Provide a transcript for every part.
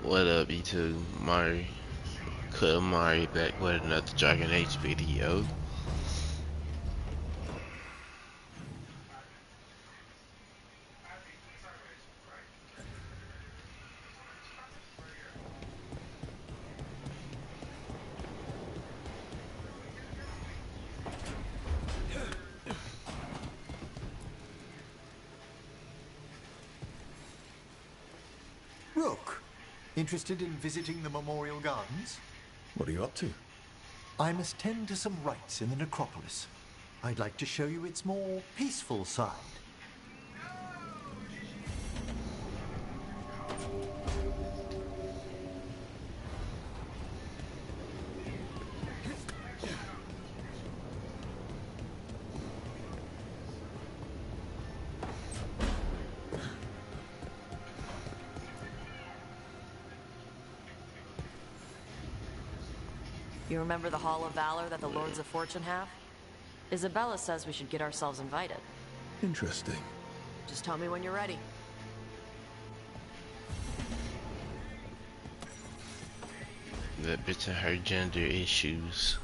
What up, YouTube? Mari, Mari back with another Dragon Age video. Rook, interested in visiting the Memorial Gardens? What are you up to? I must tend to some rites in the necropolis. I'd like to show you its more peaceful side. You remember the Hall of Valor that the Lords of Fortune have? Isabella says we should get ourselves invited. Interesting. Just tell me when you're ready. That bitch and her gender issues.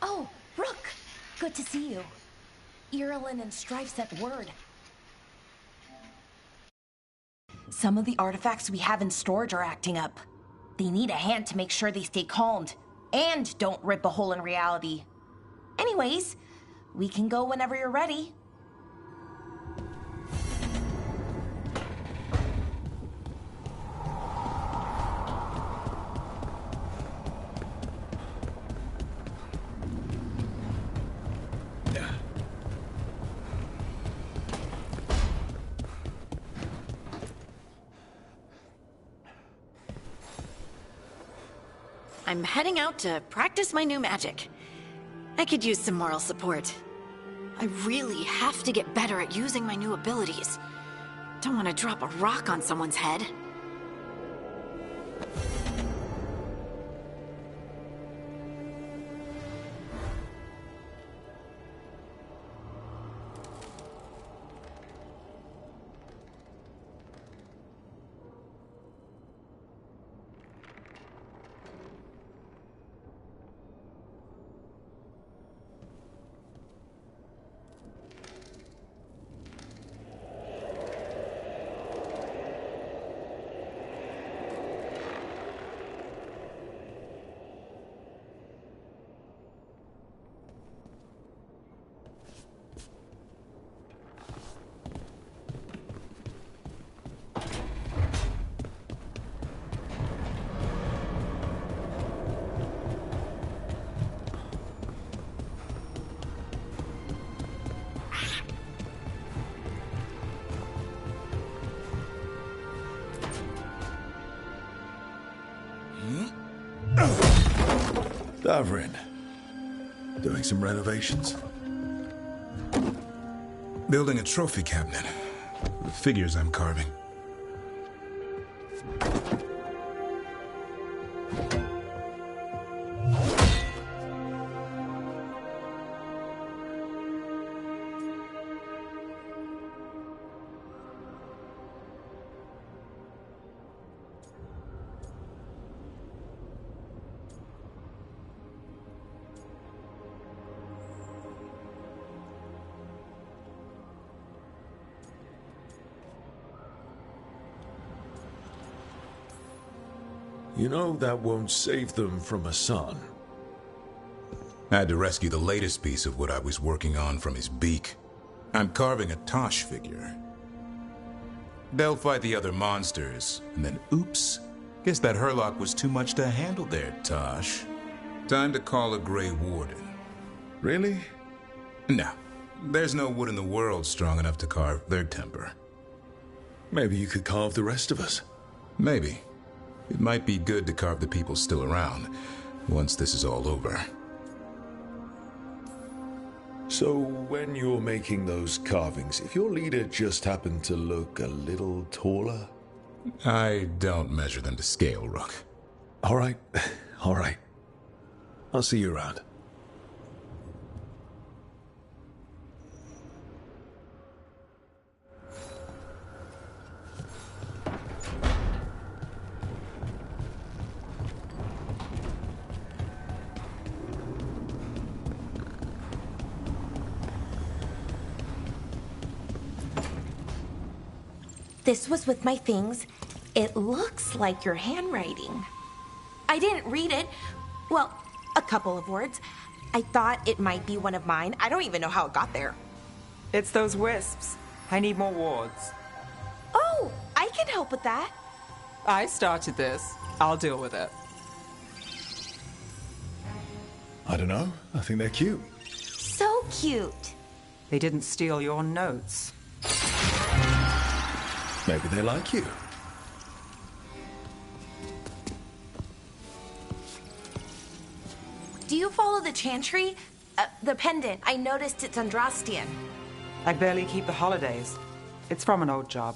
Oh, Rook! Good to see you. Irulan and Strife sent word. Some of the artifacts we have in storage are acting up. They need a hand to make sure they stay calmed, and don't rip a hole in reality. Anyways, we can go whenever you're ready. I'm heading out to practice my new magic. I could use some moral support. I really have to get better at using my new abilities. Don't want to drop a rock on someone's head. Davrin. Doing some renovations. Building a trophy cabinet. The figures I'm carving. You know that won't save them from a son. I had to rescue the latest piece of what I was working on from his beak. I'm carving a Tosh figure. They'll fight the other monsters, and then oops, guess that Herlock was too much to handle there, Tosh. Time to call a Grey Warden. Really? No. There's no wood in the world strong enough to carve their temper. Maybe you could carve the rest of us. Maybe. It might be good to carve the people still around, once this is all over. So, when you're making those carvings, if your leader just happened to look a little taller? I don't measure them to scale, Rook. All right. All right. I'll see you around. This was with my things. It looks like your handwriting. I didn't read it. Well, a couple of words. I thought it might be one of mine. I don't even know how it got there. It's those wisps. I need more wards. Oh, I can help with that. I started this. I'll deal with it. I don't know. I think they're cute. So cute. They didn't steal your notes. Maybe they like you. Do you follow the chantry? The pendant. I noticed it's Andrastian. I barely keep the holidays. It's from an old job.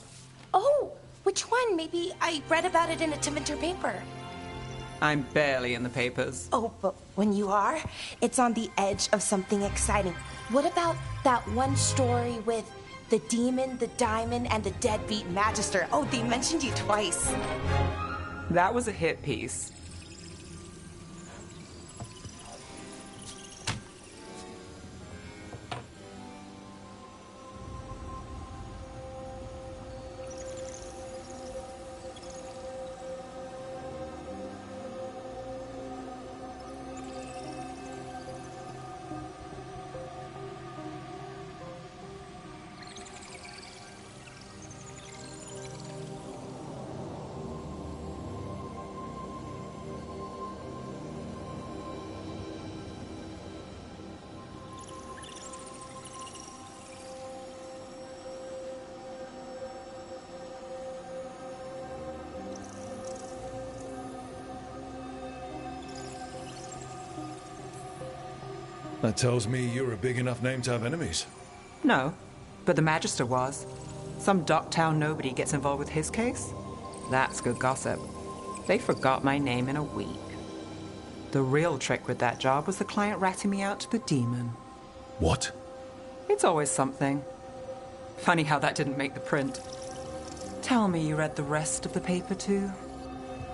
Oh, which one? Maybe I read about it in a Tevinter paper. I'm barely in the papers. Oh, but when you are, it's on the edge of something exciting. What about that one story with the demon, the diamond, and the deadbeat magister? Oh, they mentioned you twice. That was a hit piece. That tells me you're a big enough name to have enemies. No, but the Magister was. Some Docktown nobody gets involved with his case. That's good gossip. They forgot my name in a week. The real trick with that job was the client ratting me out to the demon. What? It's always something. Funny how that didn't make the print. Tell me you read the rest of the paper too?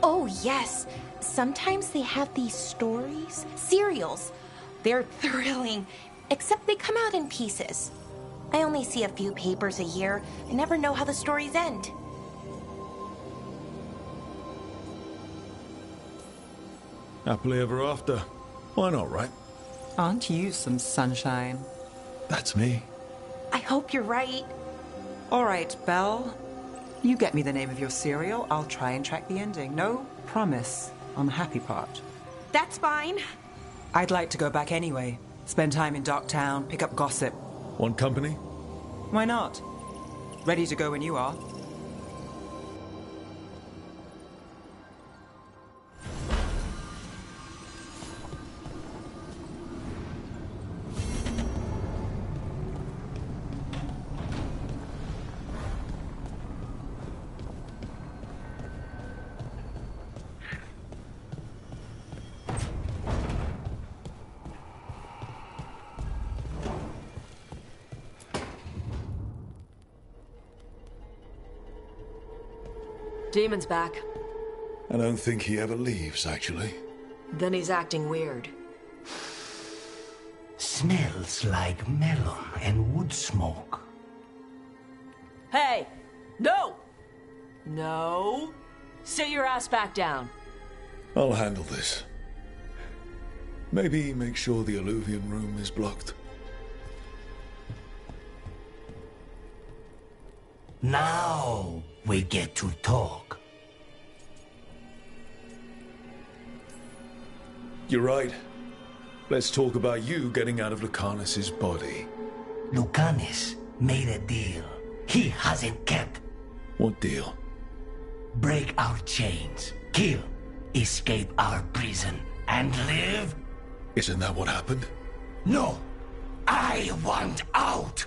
Oh, yes. Sometimes they have these stories, serials. They're thrilling, except they come out in pieces. I only see a few papers a year. I never know how the stories end. Happily ever after. Why not, right? Aren't you some sunshine? That's me. I hope you're right. All right, Belle. You get me the name of your serial. I'll try and track the ending. No promise on the happy part. That's fine. I'd like to go back anyway. Spend time in Docktown, pick up gossip. Want company? Why not? Ready to go when you are. Demon's back. I don't think he ever leaves, actually. Then he's acting weird. Smells like melon and wood smoke. Hey! No! No! Sit your ass back down. I'll handle this. Maybe make sure the alluvium room is blocked. Now we get to talk. You're right. Let's talk about you getting out of Lucanus's body. Lucanus made a deal he hasn't kept. What deal? Break our chains, kill, escape our prison, and live? Isn't that what happened? No! I want out!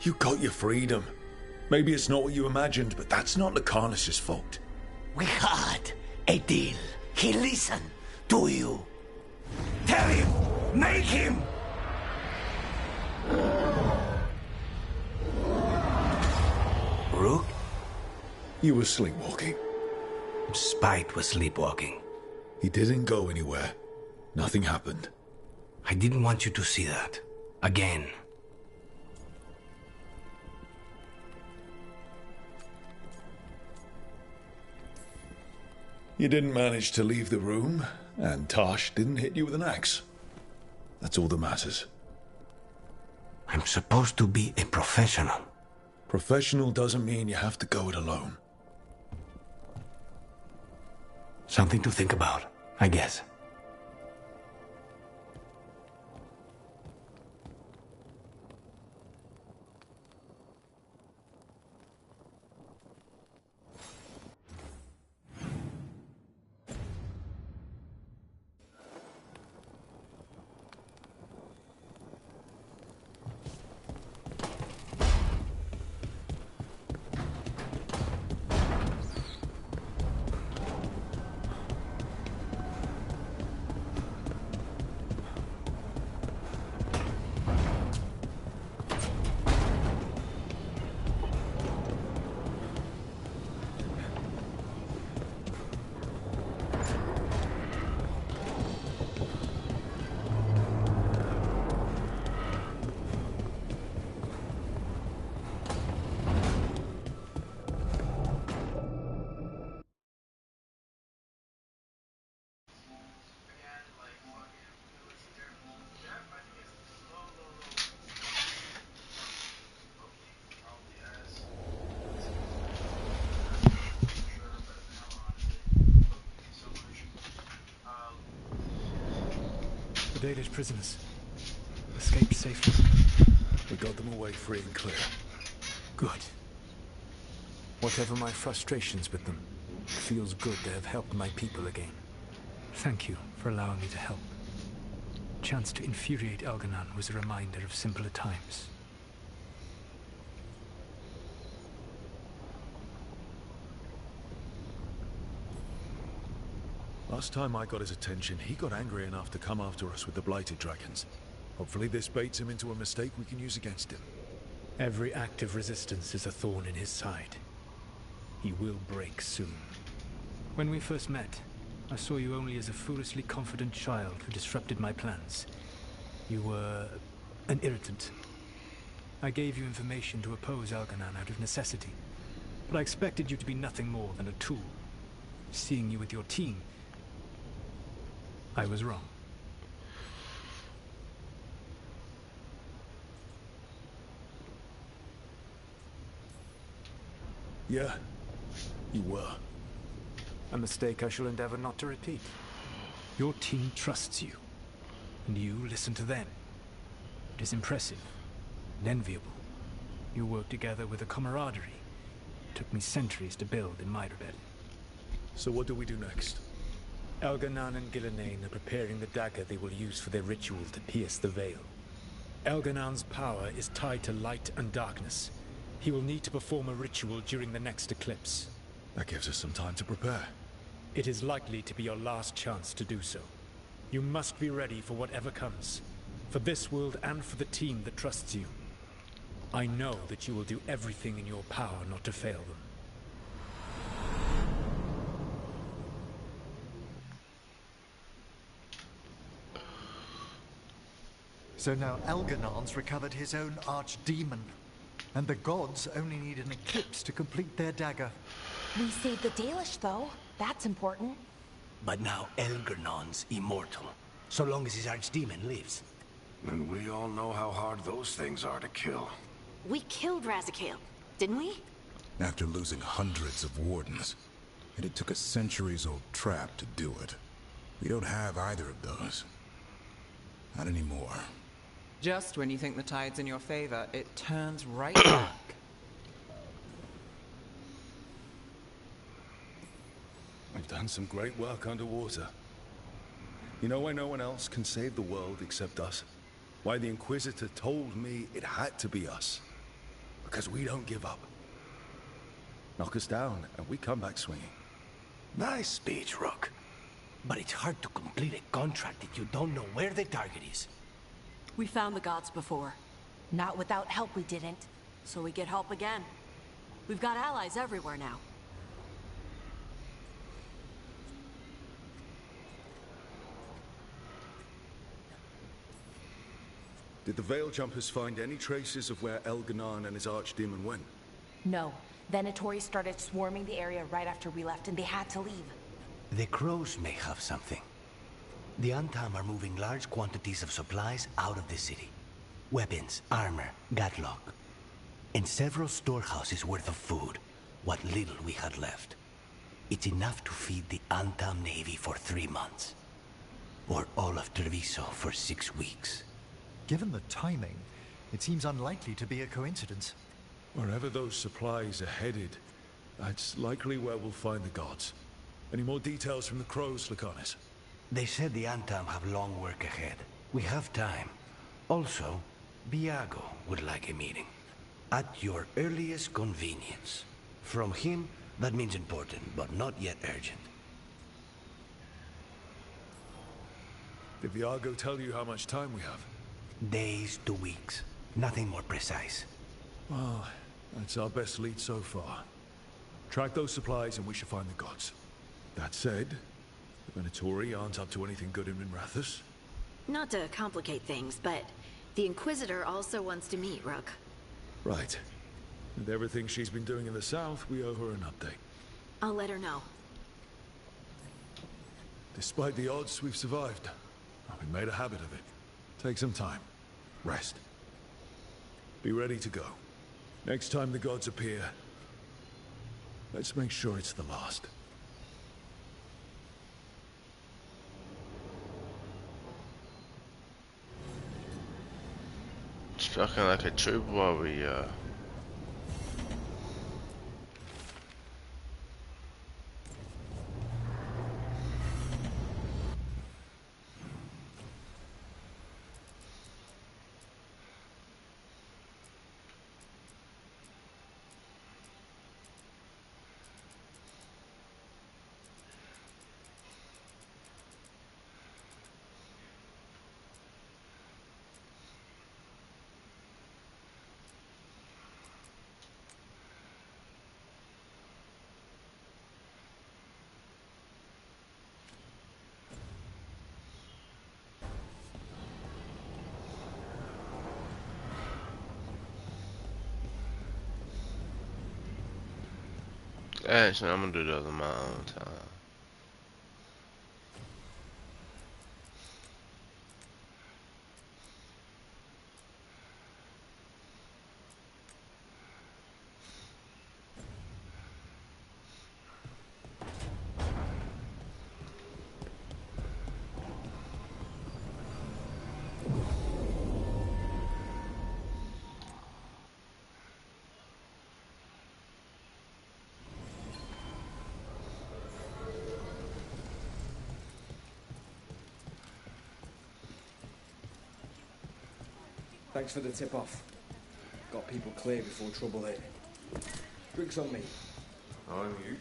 You got your freedom. Maybe it's not what you imagined, but that's not Lucanus's fault. We had a deal. He listened to you. Tell him! Make him! Rook? You were sleepwalking. Spite was sleepwalking. He didn't go anywhere. Nothing happened. I didn't want you to see that. Again. You didn't manage to leave the room, and Tosh didn't hit you with an axe. That's all that matters. I'm supposed to be a professional. Professional doesn't mean you have to go it alone. Something to think about, I guess. The Dalish prisoners escaped safely. We got them away free and clear. Good. Whatever my frustrations with them, it feels good to have helped my people again. Thank you for allowing me to help. Chance to infuriate Elganon was a reminder of simpler times. Last time I got his attention, he got angry enough to come after us with the Blighted Dragons. Hopefully this baits him into a mistake we can use against him. Every act of resistance is a thorn in his side. He will break soon. When we first met, I saw you only as a foolishly confident child who disrupted my plans. You were an irritant. I gave you information to oppose Elganon out of necessity, but I expected you to be nothing more than a tool. Seeing you with your team, I was wrong. Yeah, you were. A mistake I shall endeavor not to repeat. Your team trusts you, and you listen to them. It is impressive and enviable. You work together with a camaraderie it took me centuries to build in my rebellion. So what do we do next? Elganon and Gillenane are preparing the dagger they will use for their ritual to pierce the veil. Elganon's power is tied to light and darkness. He will need to perform a ritual during the next eclipse. That gives us some time to prepare. It is likely to be your last chance to do so. You must be ready for whatever comes, for this world and for the team that trusts you. I know that you will do everything in your power not to fail them. So now Elganon's recovered his own archdemon. And the gods only need an eclipse to complete their dagger. We saved the Dalish, though. That's important. But now Elgernon's immortal, so long as his archdemon lives. And we all know how hard those things are to kill. We killed Razikale, didn't we? After losing hundreds of wardens. And it took a centuries-old trap to do it. We don't have either of those. Not anymore. Just when you think the tide's in your favor, it turns right back. We've done some great work underwater. You know why no one else can save the world except us? Why the Inquisitor told me it had to be us. Because we don't give up. Knock us down, and we come back swinging. Nice speech, Rook. But it's hard to complete a contract if you don't know where the target is. We found the gods before, Not without help, we didn't. so we get help again. We've got allies everywhere now. Did the Veil Jumpers find any traces of where Elganon and his archdemon went? No. Venatori started swarming the area right after we left, and they had to leave. The crows may have something. The Antam are moving large quantities of supplies out of the city. Weapons, armor, gatlock. And several storehouses worth of food, what little we had left. It's enough to feed the Antam Navy for 3 months. Or all of Treviso for 6 weeks. Given the timing, it seems unlikely to be a coincidence. Wherever those supplies are headed, that's likely where we'll find the gods. Any more details from the crows, Lycanis? They said the Antam have long work ahead. We have time. Also, Viago would like a meeting. At your earliest convenience. From him, that means important, but not yet urgent. Did Viago tell you how much time we have? Days to weeks. Nothing more precise. Well, that's our best lead so far. Track those supplies and we should find the gods. That said, the Venatori aren't up to anything good in Minrathous. Not to complicate things, but the Inquisitor also wants to meet Rook. Right. With everything she's been doing in the south, we owe her an update. I'll let her know. Despite the odds, we've survived. We made a habit of it. Take some time. Rest. Be ready to go. Next time the gods appear, let's make sure it's the last. Spoken like a true warrior. Actually, I'm gonna do those on my own time. Thanks for the tip-off. Got people clear before trouble hit. Drinks on me. On you.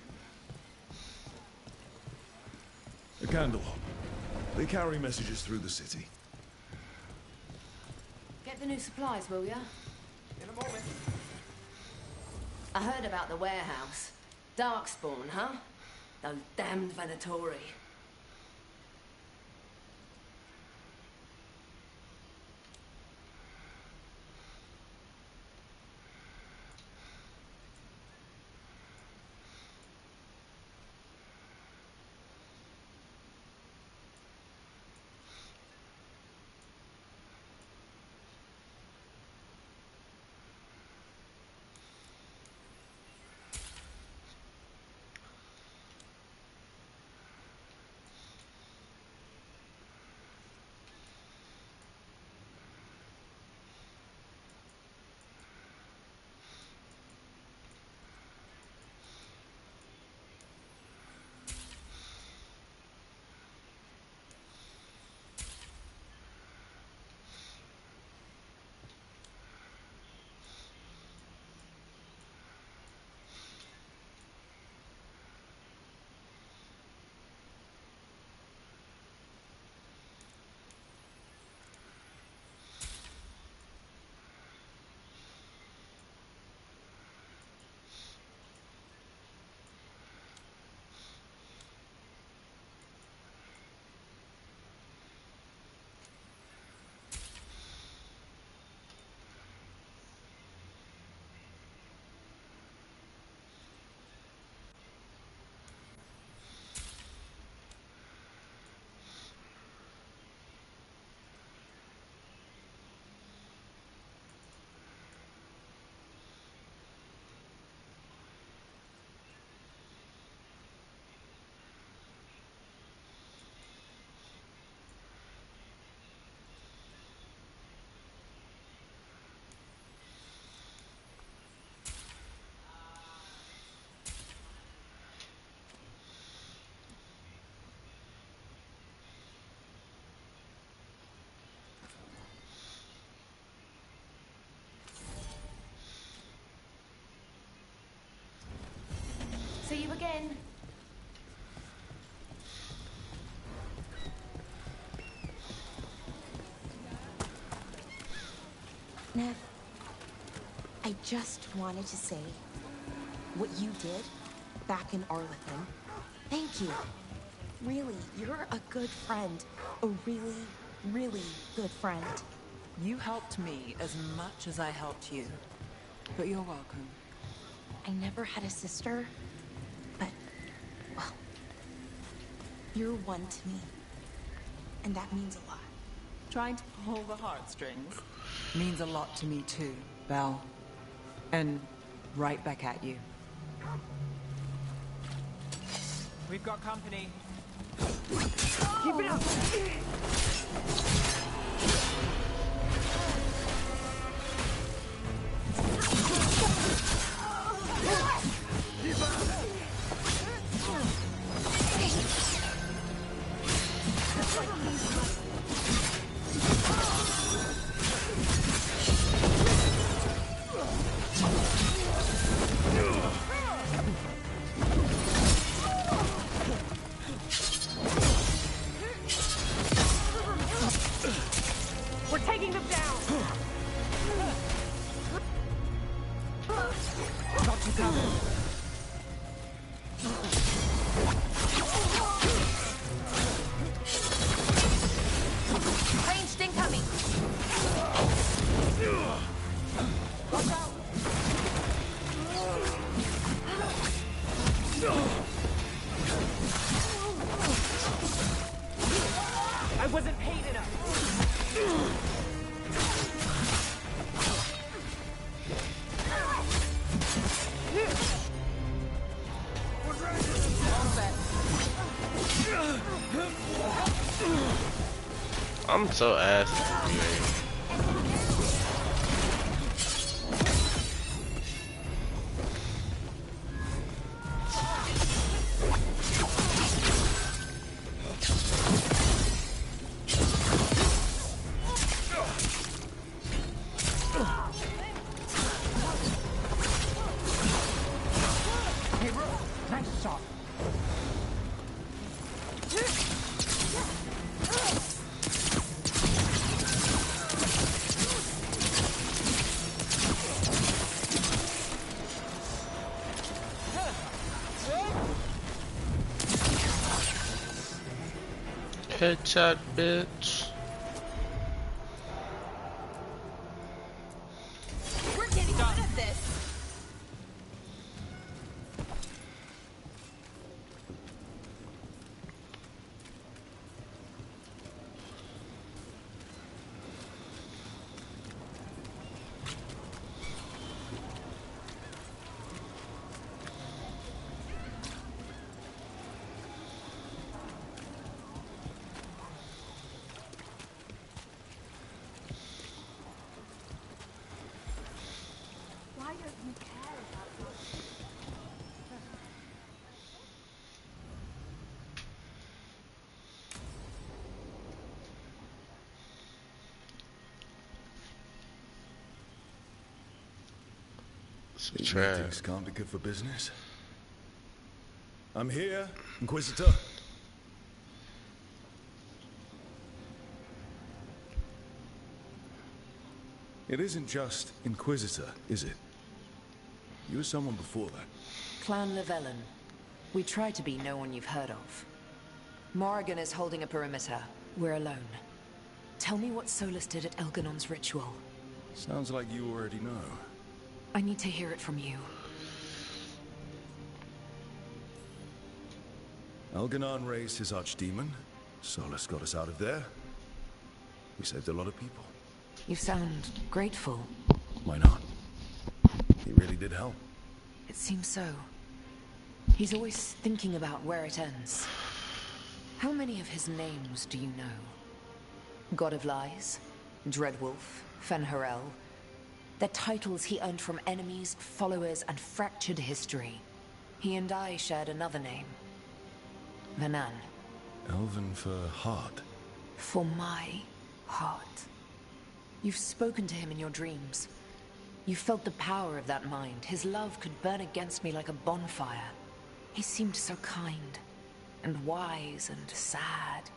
A candle. They carry messages through the city. Get the new supplies, will ya? In a moment. I heard about the warehouse. Darkspawn, huh? Those damned Venatori. See you again. Nev, I just wanted to say what you did back in Arlington. Thank you. Really, you're a good friend. A really, really good friend. You helped me as much as I helped you. But you're welcome. I never had a sister, but, well, you're one to me. And that means a lot. Trying to pull the heartstrings means a lot to me too, Belle. And right back at you. We've got company. Keep it up! We're taking them down! Got you covered. Ranged incoming! Watch out! I wasn't paid enough! I'm so ass at this game. Hey, bro, nice shot. Headshot, bitch. We're getting out of this! Why don't you care about this? These Trash. meetings can't be good for business. I'm here, Inquisitor. It isn't just Inquisitor, is it? You were someone before that. Clan Llewellyn. We try to be no one you've heard of. Morrigan is holding a perimeter. We're alone. Tell me what Solus did at Elganon's ritual. Sounds like you already know. I need to hear it from you. Elganon raised his archdemon. Solus got us out of there. We saved a lot of people. You sound grateful. Why not? He really did help. It seems so. He's always thinking about where it ends. How many of his names do you know? God of Lies, Dreadwolf, Fen'Harel. They're titles he earned from enemies, followers, and fractured history. He and I shared another name. Vanan. Elven for heart. For my heart. You've spoken to him in your dreams. You felt the power of that mind. His love could burn against me like a bonfire. He seemed so kind, and wise, and sad,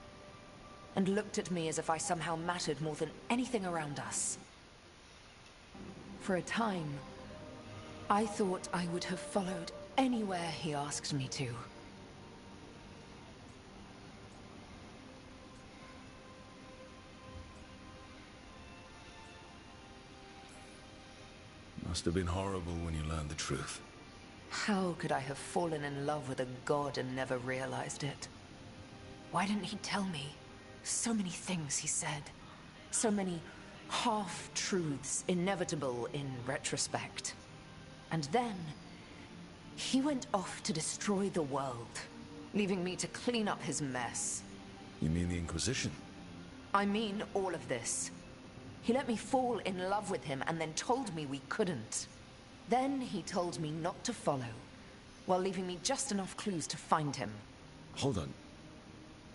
and looked at me as if I somehow mattered more than anything around us. For a time, I thought I would have followed anywhere he asked me to. Must have been horrible when you learned the truth. How could I have fallen in love with a god and never realized it? Why didn't he tell me? So many things he said. So many half-truths, inevitable in retrospect. And then, he went off to destroy the world, leaving me to clean up his mess. You mean the Inquisition? I mean all of this. He let me fall in love with him and then told me we couldn't. Then he told me not to follow, while leaving me just enough clues to find him. Hold on.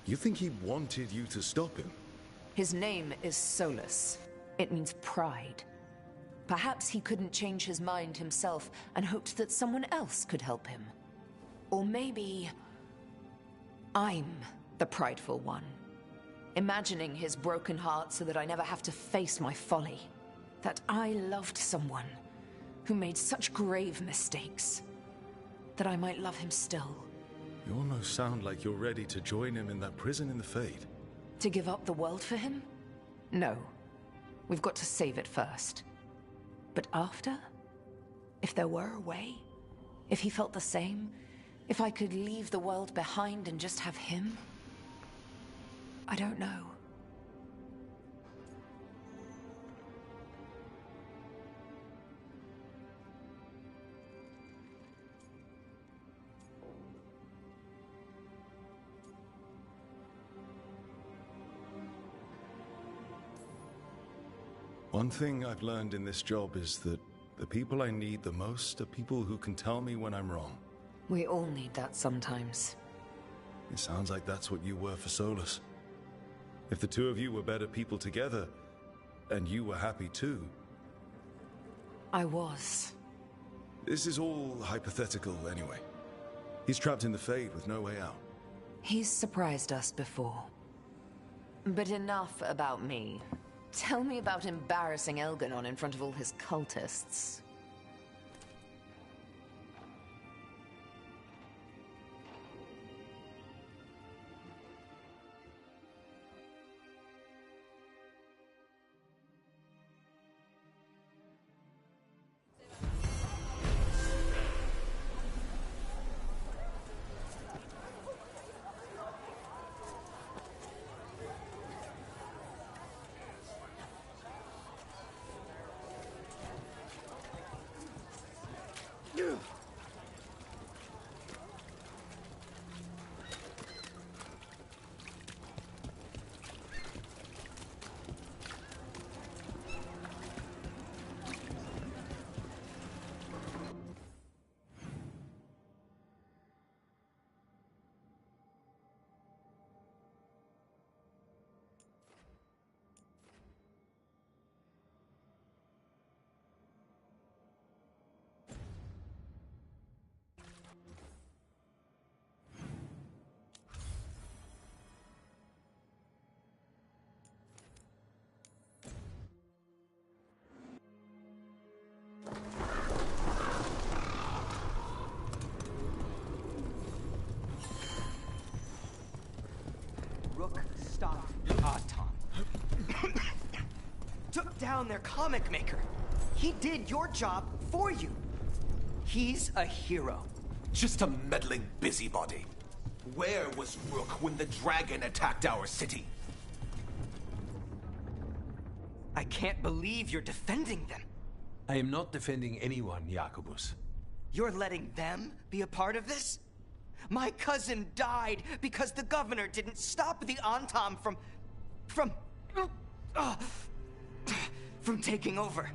You think he wanted you to stop him? His name is Solus. It means pride. Perhaps he couldn't change his mind himself and hoped that someone else could help him. Or maybe I'm the prideful one, imagining his broken heart so that I never have to face my folly. That I loved someone who made such grave mistakes, that I might love him still. You almost sound like you're ready to join him in that prison in the Fade. To give up the world for him? No. We've got to save it first. But after? If there were a way? If he felt the same? If I could leave the world behind and just have him? I don't know. One thing I've learned in this job is that the people I need the most are people who can tell me when I'm wrong. We all need that sometimes. It sounds like that's what you were for Solus. If the two of you were better people together, and you were happy too. I was. This is all hypothetical anyway. He's trapped in the Fade with no way out. He's surprised us before. But enough about me. Tell me about embarrassing Elganon in front of all his cultists. Rook stopped Tom. Took down their comic maker. He did your job for you. He's a hero. Just a meddling busybody. Where was Rook when the dragon attacked our city? I can't believe you're defending them. I am not defending anyone, Jacobus. You're letting them be a part of this? My cousin died because the governor didn't stop the Antam from taking over.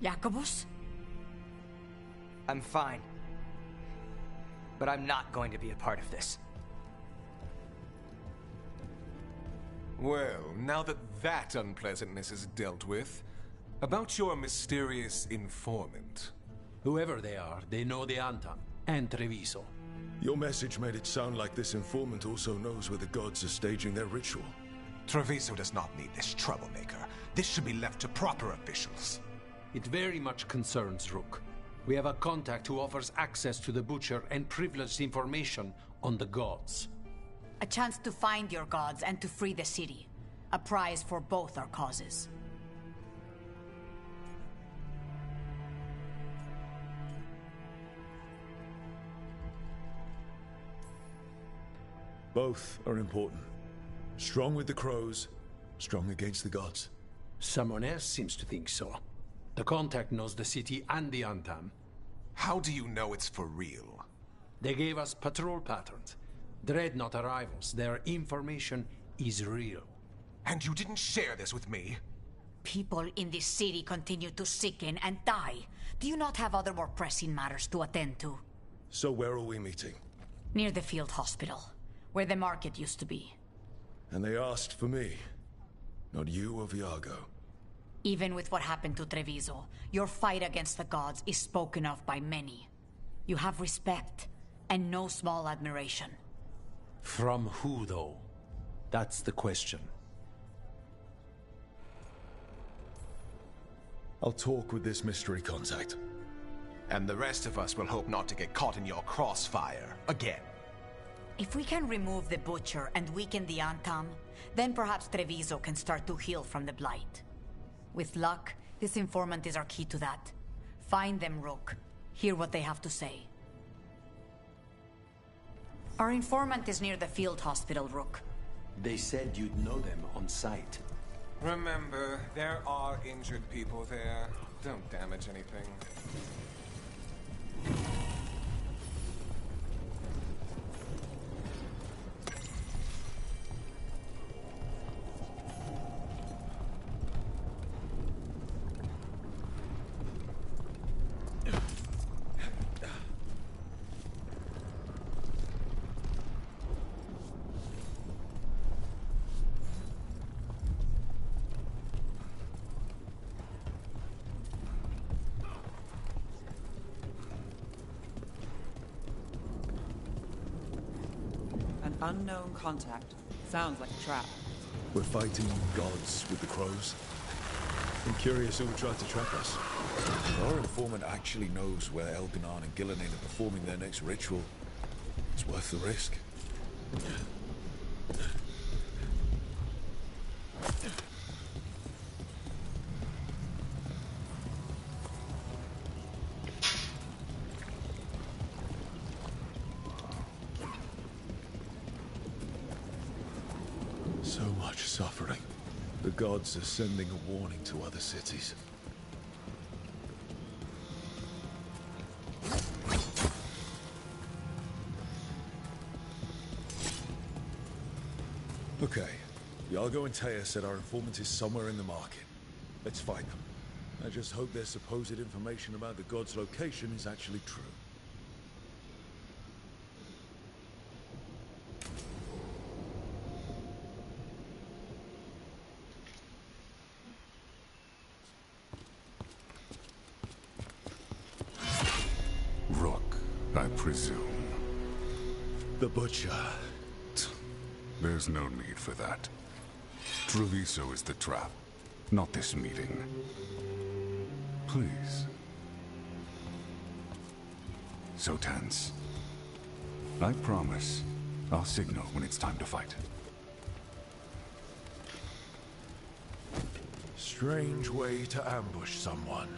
Jacobus? I'm fine. But I'm not going to be a part of this. Well, now that that unpleasantness is dealt with, about your mysterious informant. Whoever they are, they know the Antam and Treviso. Your message made it sound like this informant also knows where the gods are staging their ritual. Treviso does not need this troublemaker. This should be left to proper officials. It very much concerns Rook. We have a contact who offers access to the Butcher and privileged information on the gods. A chance to find your gods and to free the city. A prize for both our causes. Both are important. Strong with the crows, strong against the gods. Someone else seems to think so. The contact knows the city and the Antam. How do you know it's for real? They gave us patrol patterns. Dreadnought arrivals. Their information is real. And you didn't share this with me? People in this city continue to sicken and die. Do you not have other more pressing matters to attend to? So where are we meeting? Near the field hospital, where the market used to be. And they asked for me, not you or Viago. Even with what happened to Treviso, your fight against the gods is spoken of by many. You have respect, and no small admiration. From who, though? That's the question. I'll talk with this mystery contact. And the rest of us will hope not to get caught in your crossfire again. If we can remove the Butcher and weaken the Antam, then perhaps Treviso can start to heal from the Blight. With luck, this informant is our key to that. Find them, Rook. Hear what they have to say. Our informant is near the field hospital, Rook. They said you'd know them on sight. Remember, there are injured people there. Don't damage anything. Unknown contact. Sounds like a trap. We're fighting gods with the crows. I'm curious who would try to trap us. If our informant actually knows where Elganon and Gillinan are performing their next ritual, it's worth the risk. So much suffering. The gods are sending a warning to other cities. Okay. Iago and Taya said our informant is somewhere in the market. Let's find them. I just hope their supposed information about the god's location is actually true. Rook, I presume. The Butcher. There's no need for that. Treviso is the trap, not this meeting. Please. So tense. I promise I'll signal when it's time to fight. Strange way to ambush someone.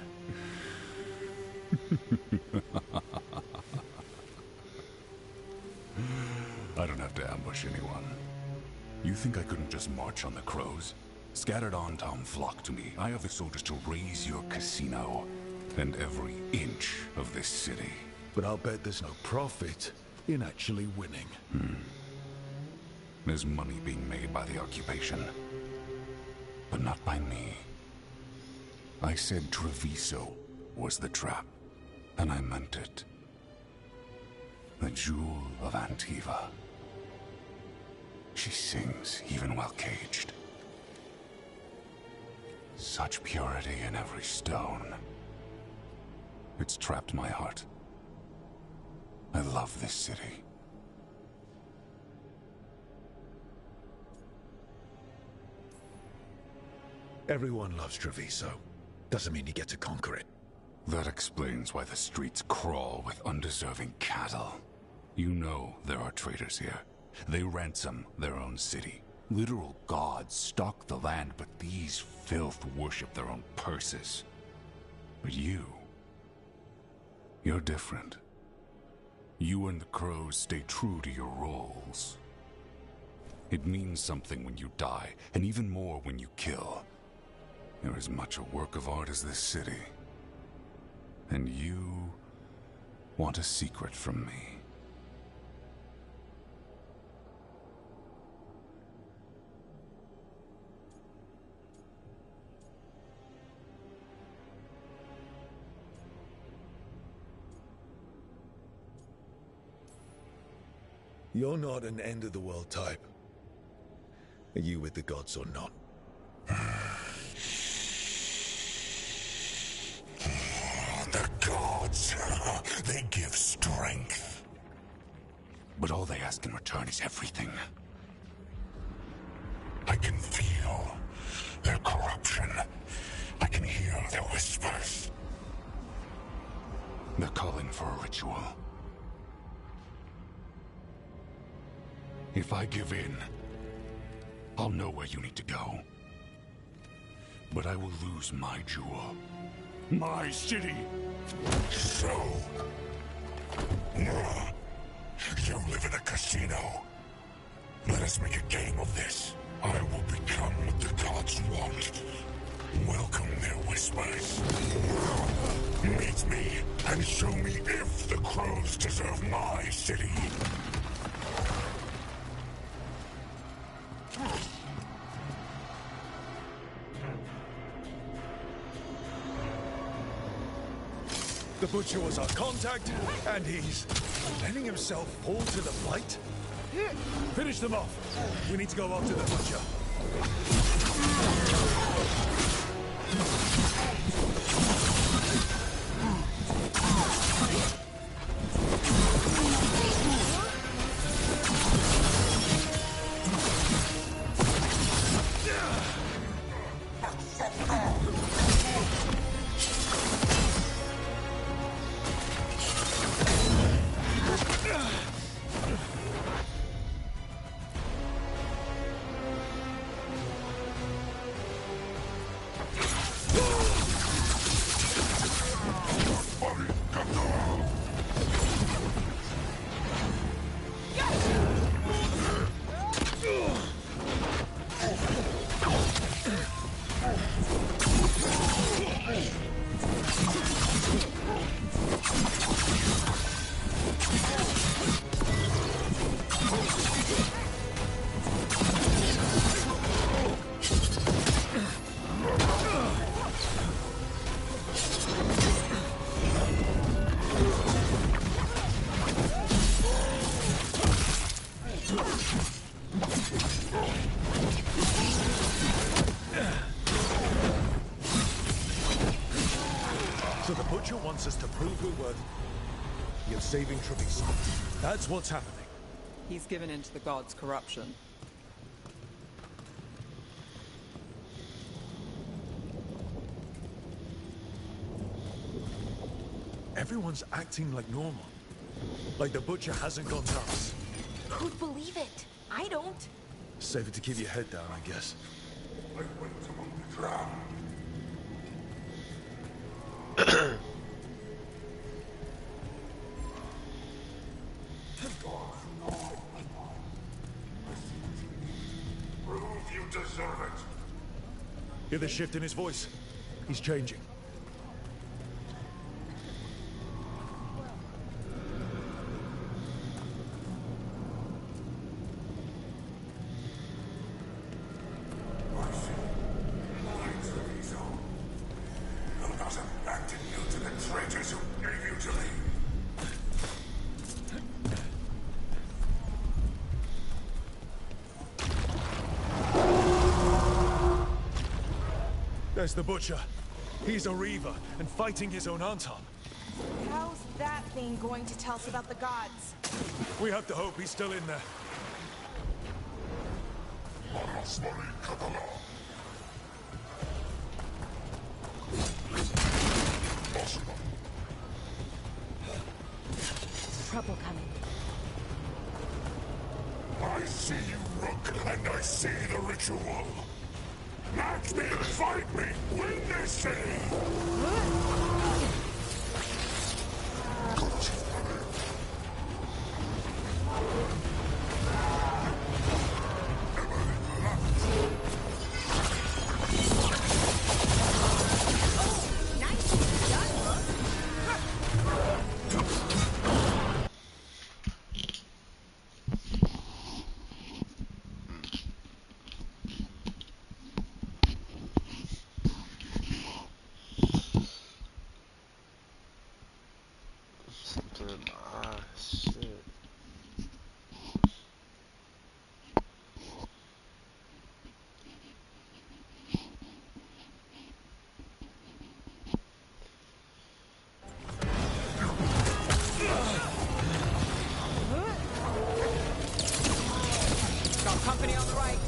I don't have to ambush anyone. You think I couldn't just march on the crows? Scattered Antam flock to me. I have the soldiers to raise your casino and every inch of this city. But I'll bet there's no profit in actually winning. There's money being made by the occupation, but not by me. I said Treviso was the trap, and I meant it. The Jewel of Antiva. She sings even while caged. Such purity in every stone. It's trapped my heart. I love this city. Everyone loves Treviso. Doesn't mean you get to conquer it. That explains why the streets crawl with undeserving cattle. You know there are traitors here. They ransom their own city. Literal gods stalk the land, but these filth worship their own purses. But you're different. You and the crows stay true to your roles. It means something when you die, and even more when you kill. You're as much a work of art as this city. And you want a secret from me. You're not an end-of-the-world type. Are you with the gods or not? The gods, they give strength. But all they ask in return is everything. I can feel their corruption. I can hear their whispers. They're calling for a ritual. If I give in, I'll know where you need to go. But I will lose my jewel. My city! So... you live in a casino. Let us make a game of this. I will become what the gods want. Welcome their whispers. Meet me and show me if the crows deserve my city. The Butcher was our contact, and he's letting himself fall to the Blight? Finish them off. We need to go after the Butcher. So the Butcher wants us to prove we're worthy. You're saving Treviso. That's what's happening. He's given in to the gods' corruption. Everyone's acting like normal. Like the Butcher hasn't gone nuts. Who'd believe it? I don't. Save it to keep your head down, I guess. I went among the drowned. Prove you deserve it. Hear the shift in his voice? He's changing. There's the Butcher. He's a Reaver and fighting his own Anton. How's that thing going to tell us about the gods? We have to hope he's still in there. trouble coming. I see you, Rook, and I see the ritual. Match me, fight me, win this city! Shit. Got company on the right.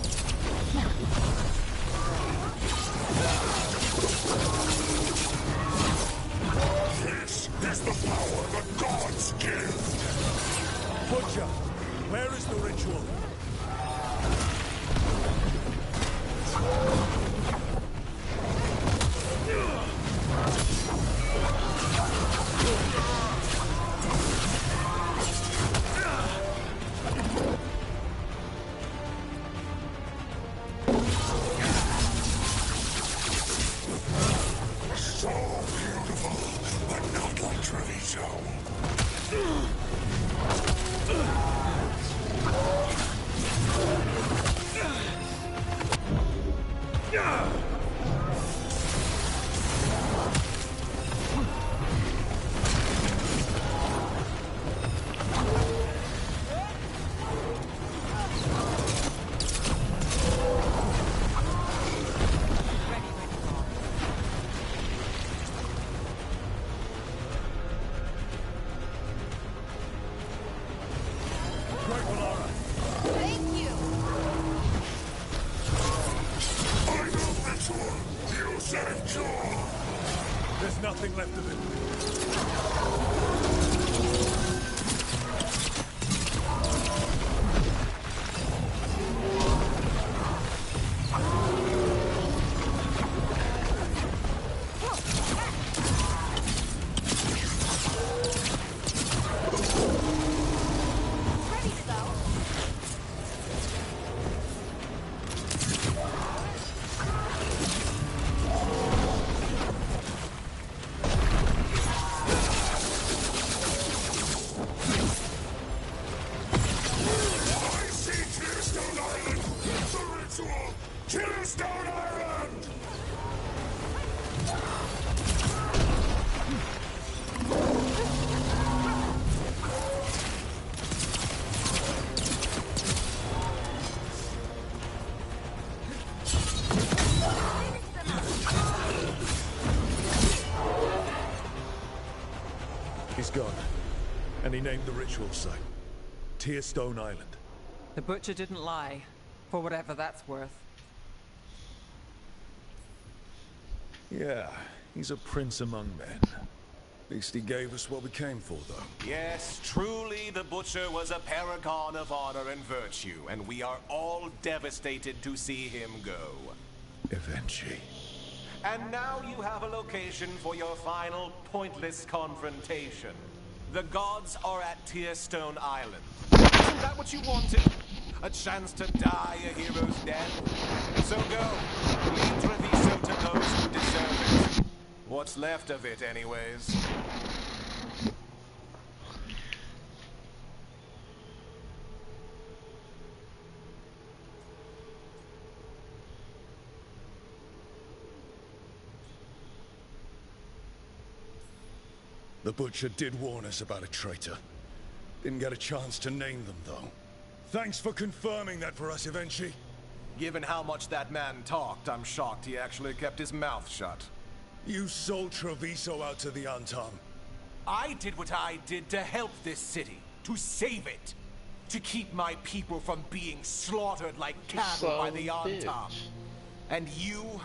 This is the power the gods give! Butcher, where is the ritual? So beautiful, but not like Treviso. There's nothing left of it. He's gone. And he named the ritual site. Tearstone Island. The butcher didn't lie, for whatever that's worth. Yeah, he's a prince among men. At least he gave us what we came for, though. Yes, truly the Butcher was a paragon of honor and virtue, and we are all devastated to see him go. Eventually. And now you have a location for your final pointless confrontation. The gods are at Tearstone Island. Isn't that what you wanted? A chance to die a hero's death? So go. Leave Treviso to those who deserve it. What's left of it, anyways. The Butcher did warn us about a traitor. Didn't get a chance to name them, though. Thanks for confirming that for us, Eventually. Given how much that man talked, I'm shocked he actually kept his mouth shut. You sold Treviso out to the Antam. I did what I did to help this city, to save it, to keep my people from being slaughtered like cattle by the Antam. And you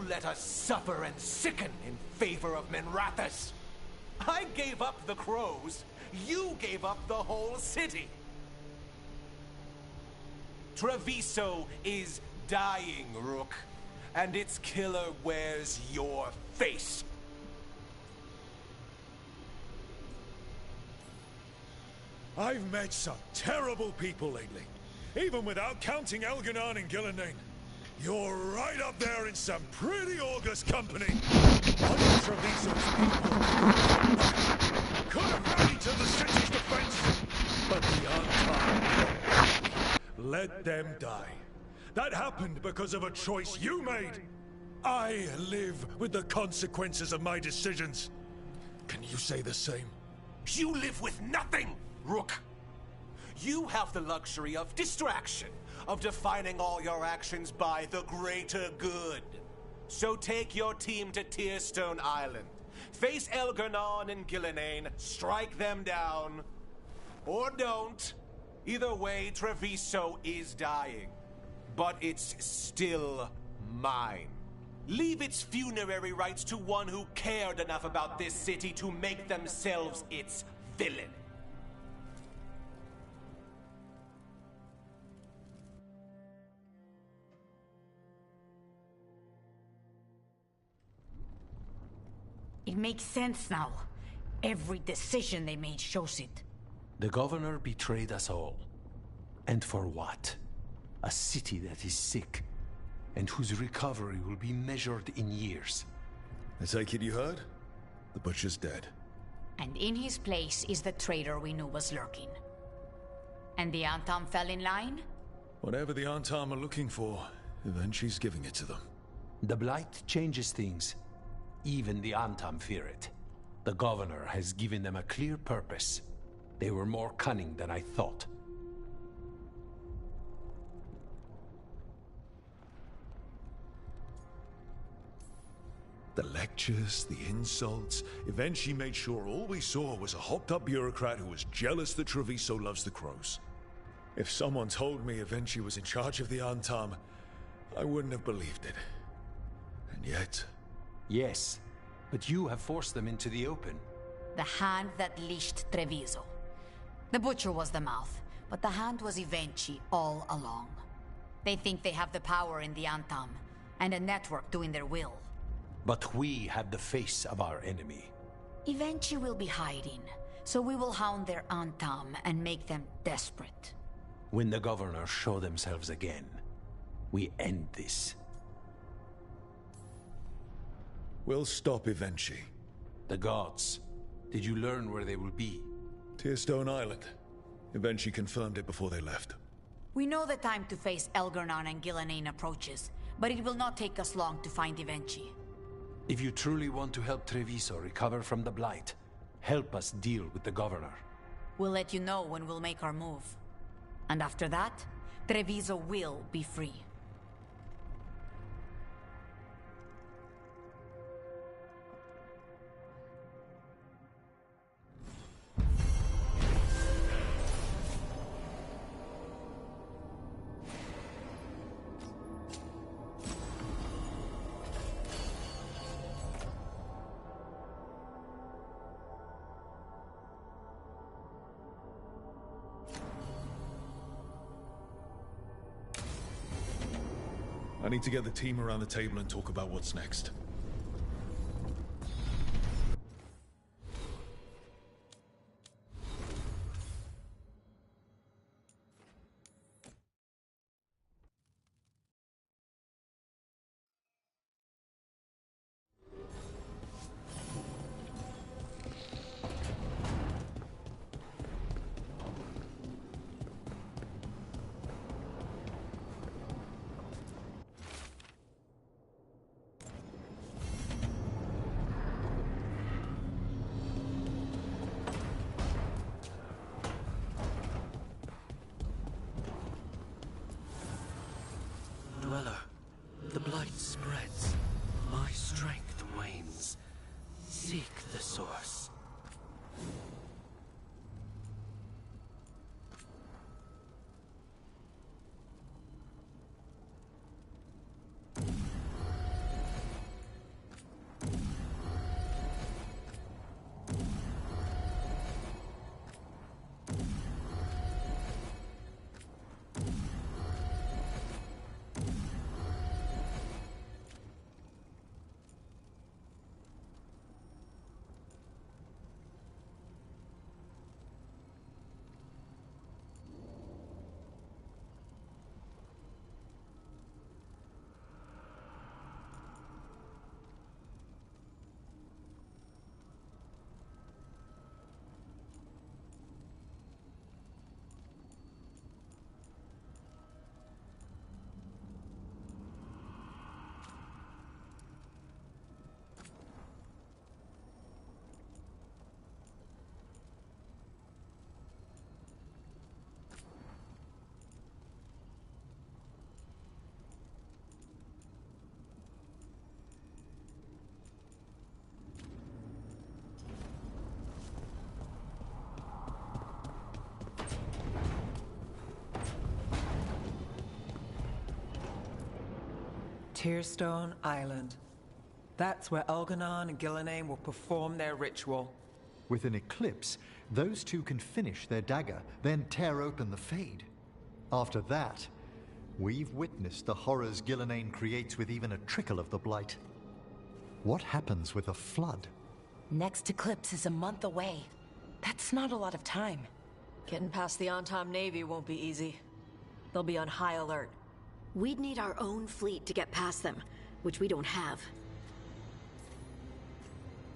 let us suffer and sicken in favor of Minrathous. I gave up the crows. You gave up the whole city. Treviso is dying, Rook. And its killer wears your face. I've met some terrible people lately. Even without counting Elganon and Gillenane. You're right up there in some pretty august company. One of Treviso's people could have rallied to the city's defense, but the Antar let them die. That happened because of a choice you made. I live with the consequences of my decisions. Can you say the same? You live with nothing, Rook. You have the luxury of distraction, of defining all your actions by the greater good. So take your team to Tearstone Island. Face Elganon and Gillenane, strike them down. Or don't. Either way, Treviso is dying. But it's still mine. Leave its funerary rites to one who cared enough about this city to make themselves its villain. It makes sense now. Every decision they made shows it. The governor betrayed us all. And for what? A city that is sick, and whose recovery will be measured in years. I take it you heard? The butcher's dead. And in his place is the traitor we knew was lurking. And the Antam fell in line? Whatever the Antam are looking for, Eventually's giving it to them. The Blight changes things. Even the Antam fear it. The governor has given them a clear purpose. They were more cunning than I thought. The lectures, the insults, eventually made sure all we saw was a hopped-up bureaucrat who was jealous that Treviso loves the crows. If someone told me Eventually was in charge of the Antam, I wouldn't have believed it. And yet... Yes, but you have forced them into the open. The hand that leashed Treviso. The butcher was the mouth, but the hand was Eventually all along. They think they have the power in the Antam, and a network doing their will. But we have the face of our enemy. Eventually will be hiding, so we will hound their Antam and make them desperate. When the governors show themselves again, we end this. We'll stop Eventually. The gods. Did you learn where they will be? Tearstone Island. Eventually confirmed it before they left. We know the time to face Elgarnon and Gillenane approaches, but it will not take us long to find Eventually. If you truly want to help Treviso recover from the Blight, help us deal with the governor. We'll let you know when we'll make our move. And after that, Treviso will be free. I need to get the team around the table and talk about what's next. Dweller, the blight spreads. My strength wanes. Seek the source. Tearstone Island. That's where Elganon and Gillenane will perform their ritual. With an eclipse, those two can finish their dagger, then tear open the Fade. After that, we've witnessed the horrors Gillenane creates with even a trickle of the Blight. What happens with a flood? Next eclipse is a month away. That's not a lot of time. Getting past the Antom Navy won't be easy. They'll be on high alert. We'd need our own fleet to get past them, which we don't have.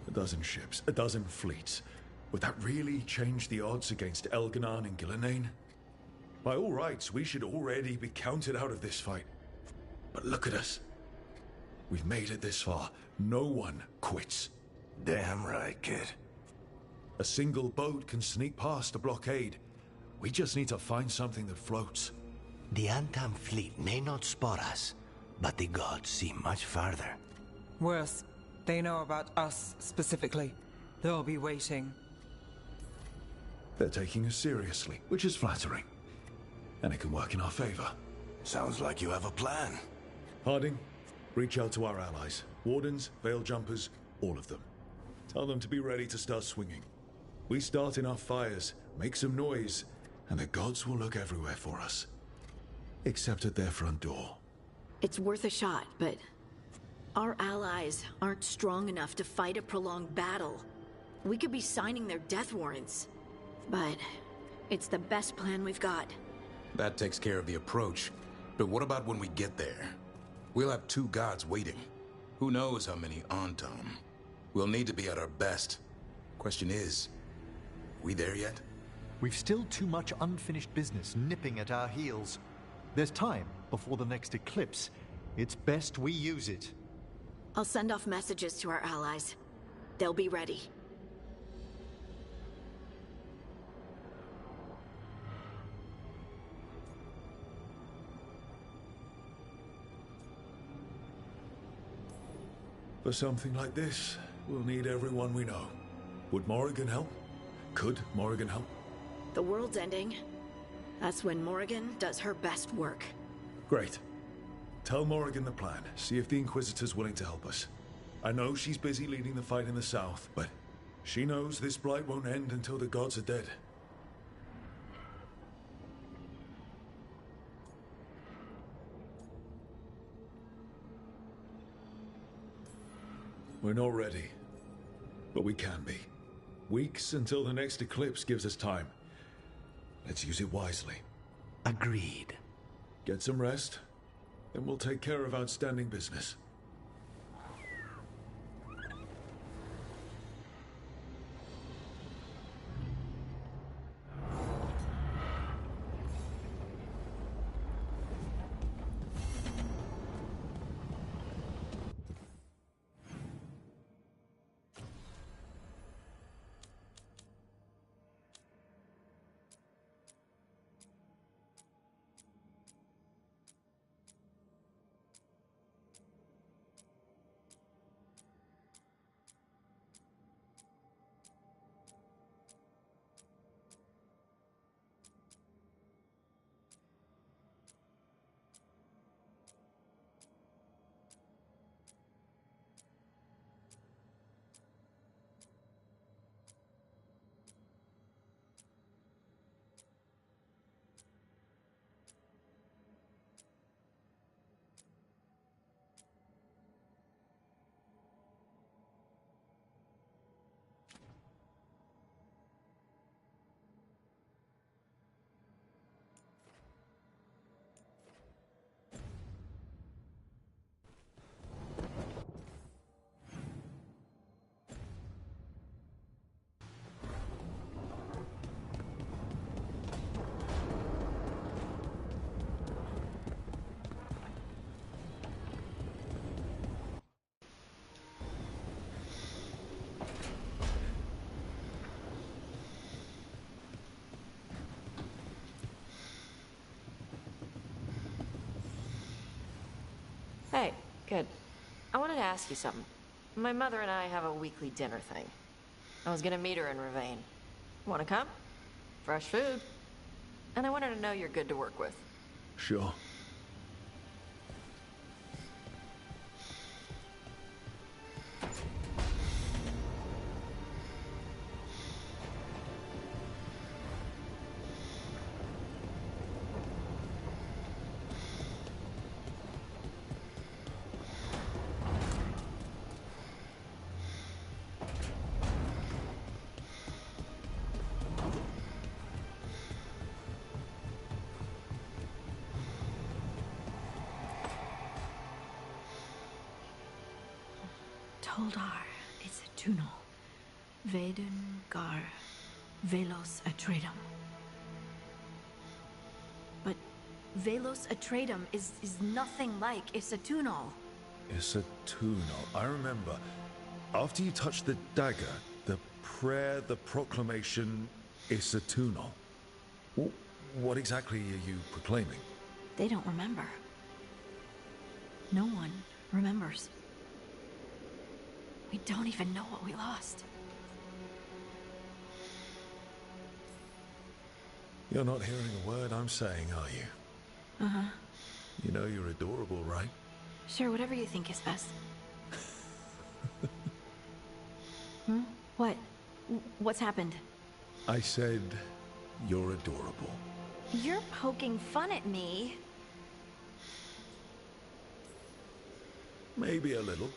A dozen ships, a dozen fleets. Would that really change the odds against Elganon and Gillenane? By all rights, we should already be counted out of this fight. But look at us. We've made it this far. No one quits. Damn right, kid. A single boat can sneak past a blockade. We just need to find something that floats. The Antam fleet may not spot us, but the gods see much farther. Worse, they know about us specifically. They'll be waiting. They're taking us seriously, which is flattering. And it can work in our favor. Sounds like you have a plan. Harding, reach out to our allies. Wardens, Veil Jumpers, all of them. Tell them to be ready to start swinging. We start enough fires, make some noise, and the gods will look everywhere for us. Except at their front door. It's worth a shot, but our allies aren't strong enough to fight a prolonged battle. We could be signing their death warrants. But it's the best plan we've got. That takes care of the approach. But what about when we get there? We'll have two gods waiting. Who knows how many Antom? We'll need to be at our best. Question is, we there yet? We've still too much unfinished business nipping at our heels. There's time before the next eclipse. It's best we use it. I'll send off messages to our allies. They'll be ready. For something like this, we'll need everyone we know. Would Morrigan help? Could Morrigan help? The world's ending. That's when Morrigan does her best work. Great. Tell Morrigan the plan. See if the Inquisitor's willing to help us. I know she's busy leading the fight in the south, but she knows this blight won't end until the gods are dead. We're not ready, but we can be. Weeks until the next eclipse gives us time. Let's use it wisely. Agreed. Get some rest, then we'll take care of outstanding business. Hey, good. I wanted to ask you something. My mother and I have a weekly dinner thing. I was gonna meet her in Ravane. Wanna come? Fresh food. And I wanted to know you're good to work with. Sure. Toldar, it's a tunnel. Veilguard, Velos Atreidim. But Velos Atreidim is nothing like Isatunal. Isatunal. I remember. After you touched the dagger, the prayer, the proclamation, Isatunal. What exactly are you proclaiming? They don't remember. No one remembers. We don't even know what we lost. You're not hearing a word I'm saying, are you? Uh-huh. You know you're adorable, right? Sure, whatever you think is best. Hmm? What? What's happened? I said you're adorable. You're poking fun at me. Maybe a little.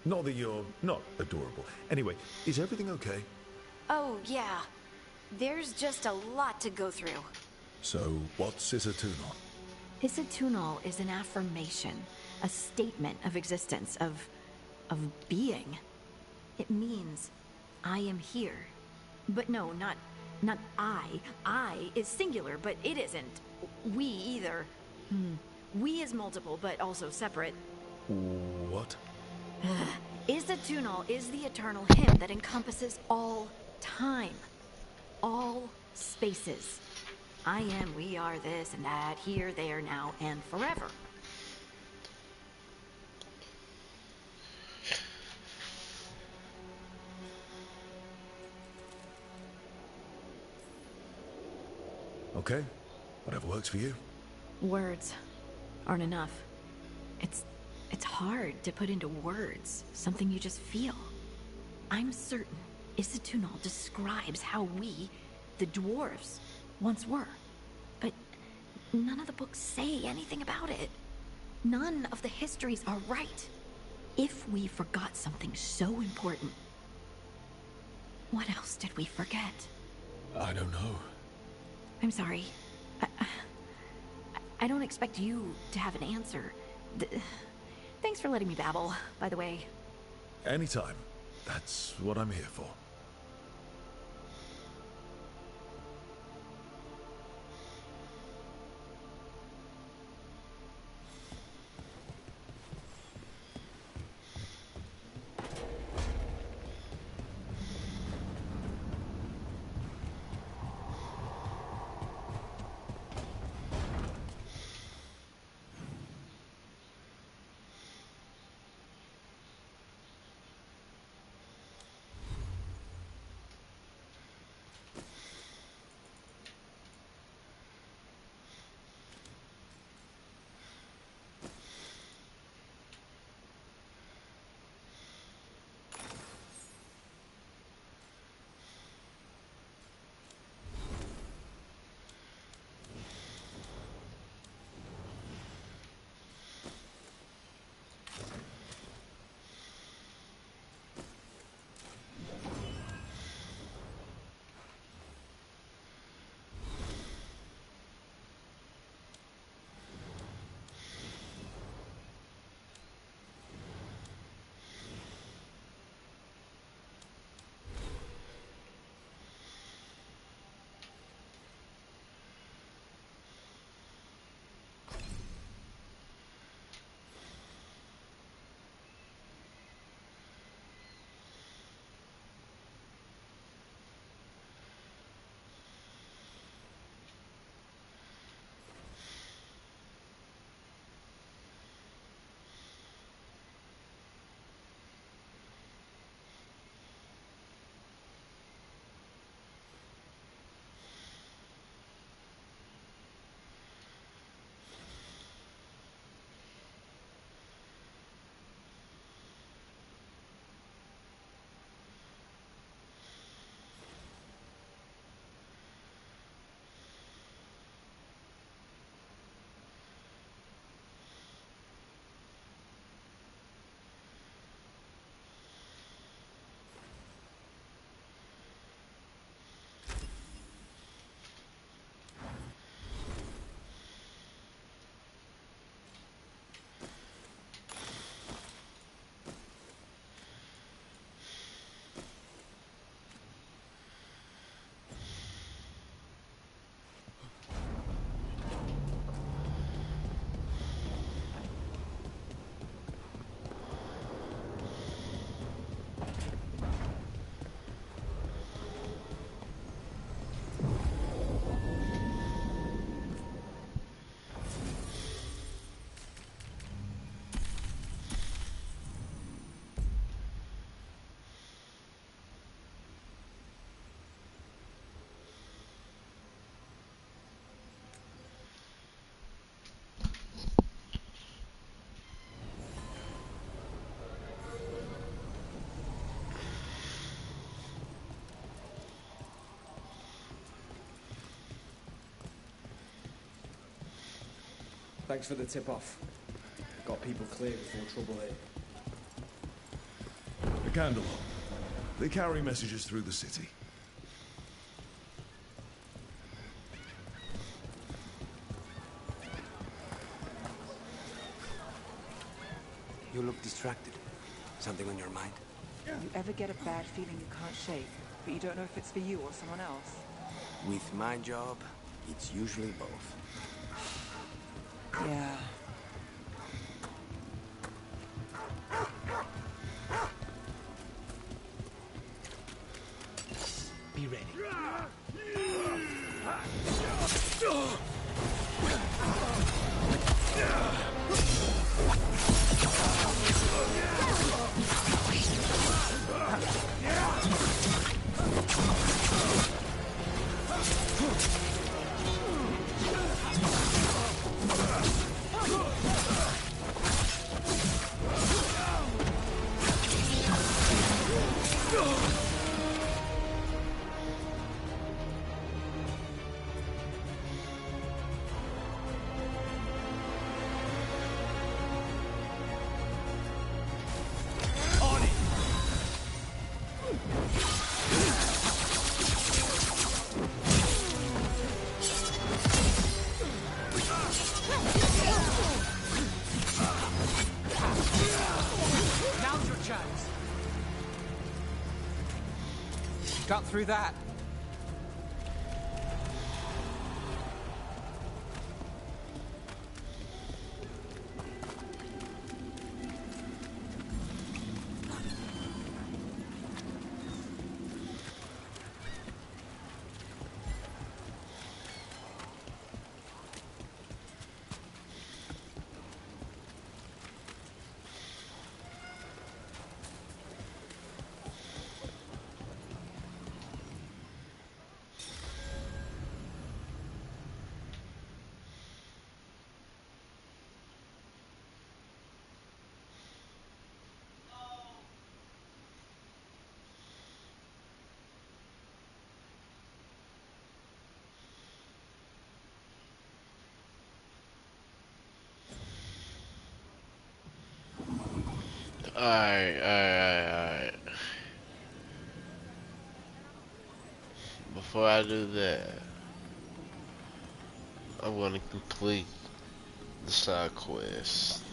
Not that you're not adorable. Anyway, is everything okay? Oh, yeah. There's just a lot to go through. So, what's Isatunal? Isatunal is an affirmation, a statement of existence, of being. It means, I am here. But no, not I. I is singular, but it isn't. We either. We is multiple, but also separate. What? Isatunal is the eternal hymn that encompasses all time. All spaces. I am, we are, this and that, here, there, now, and forever. Okay. Whatever works for you. Words aren't enough. It's hard to put into words something you just feel. I'm certain Isatunal describes how we, the dwarves, once were. But none of the books say anything about it. None of the histories are right. If we forgot something so important, what else did we forget? I don't know. I'm sorry. I don't expect you to have an answer. Thanks for letting me babble, by the way. Anytime. That's what I'm here for. Thanks for the tip-off. Got people clear before trouble hit. A candle. They carry messages through the city. You look distracted. Something on your mind? You ever get a bad feeling you can't shake, but you don't know if it's for you or someone else? With my job, it's usually both. Yeah. Be ready. Now's your chance. Got through that. Alright. Before I do that, I'm gonna complete the side quest.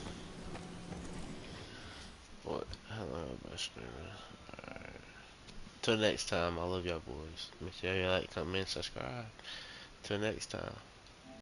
What? How long am I streaming? Alright. Till next time, I love y'all boys. Make sure you like, comment, subscribe. Till next time.